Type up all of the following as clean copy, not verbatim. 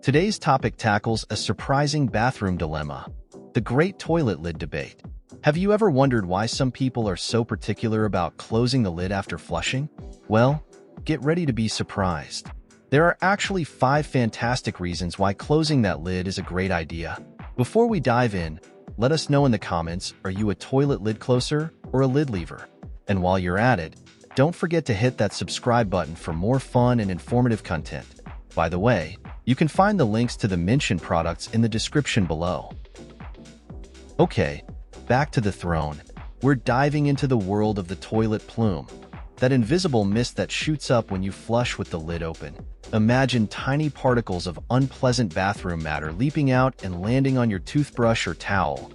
Today's topic tackles a surprising bathroom dilemma: the great toilet lid debate. Have you ever wondered why some people are so particular about closing the lid after flushing? Well, get ready to be surprised. There are actually 5 fantastic reasons why closing that lid is a great idea. Before we dive in, let us know in the comments, are you a toilet lid closer or a lid leaver? And while you're at it, don't forget to hit that subscribe button for more fun and informative content. By the way, you can find the links to the mentioned products in the description below. Okay, back to the throne. We're diving into the world of the toilet plume, that invisible mist that shoots up when you flush with the lid open. Imagine tiny particles of unpleasant bathroom matter leaping out and landing on your toothbrush or towel.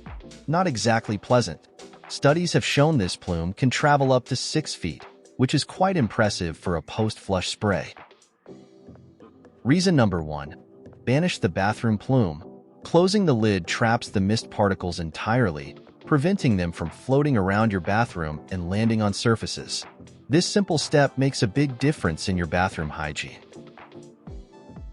Not exactly pleasant. Studies have shown this plume can travel up to 6 feet, which is quite impressive for a post-flush spray. Reason number 1. Banish the bathroom plume. Closing the lid traps the mist particles entirely, preventing them from floating around your bathroom and landing on surfaces. This simple step makes a big difference in your bathroom hygiene.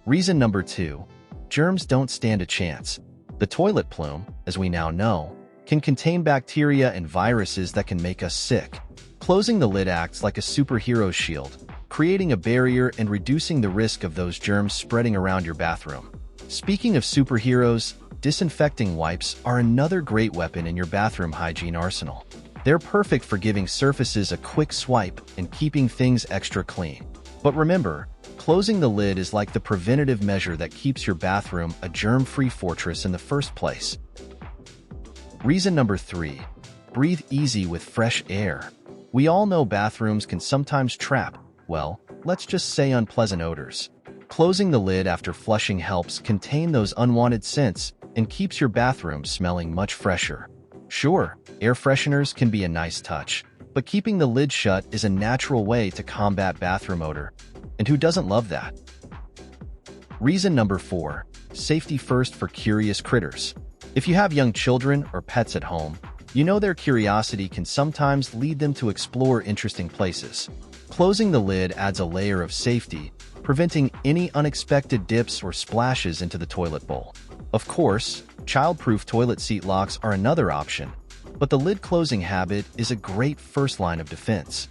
Reason number 2. Germs don't stand a chance. The toilet plume, as we now know, can contain bacteria and viruses that can make us sick. Closing the lid acts like a superhero shield, creating a barrier and reducing the risk of those germs spreading around your bathroom. Speaking of superheroes, disinfecting wipes are another great weapon in your bathroom hygiene arsenal. They're perfect for giving surfaces a quick swipe and keeping things extra clean. But remember, closing the lid is like the preventative measure that keeps your bathroom a germ-free fortress in the first place. Reason number 3. Breathe easy with fresh air. We all know bathrooms can sometimes trap, well, let's just say unpleasant odors. Closing the lid after flushing helps contain those unwanted scents and keeps your bathroom smelling much fresher. Sure, air fresheners can be a nice touch, but keeping the lid shut is a natural way to combat bathroom odor. And who doesn't love that? Reason number 4. Safety first for curious critters. If you have young children or pets at home, you know their curiosity can sometimes lead them to explore interesting places. Closing the lid adds a layer of safety, preventing any unexpected dips or splashes into the toilet bowl. Of course, child-proof toilet seat locks are another option, but the lid closing habit is a great first line of defense.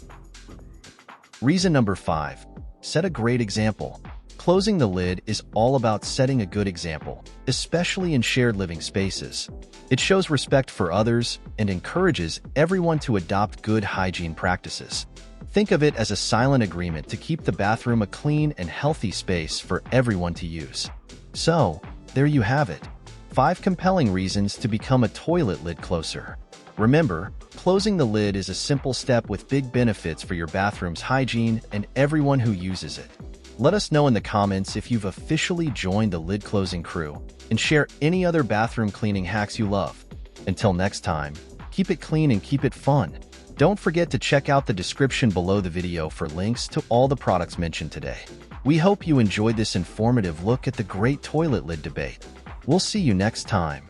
Reason number 5. Set a great example. Closing the lid is all about setting a good example, especially in shared living spaces. It shows respect for others and encourages everyone to adopt good hygiene practices. Think of it as a silent agreement to keep the bathroom a clean and healthy space for everyone to use. So, there you have it. 5 compelling reasons to become a toilet lid closer. Remember, closing the lid is a simple step with big benefits for your bathroom's hygiene and everyone who uses it. Let us know in the comments if you've officially joined the lid closing crew, and share any other bathroom cleaning hacks you love. Until next time, keep it clean and keep it fun. Don't forget to check out the description below the video for links to all the products mentioned today. We hope you enjoyed this informative look at the great toilet lid debate. We'll see you next time.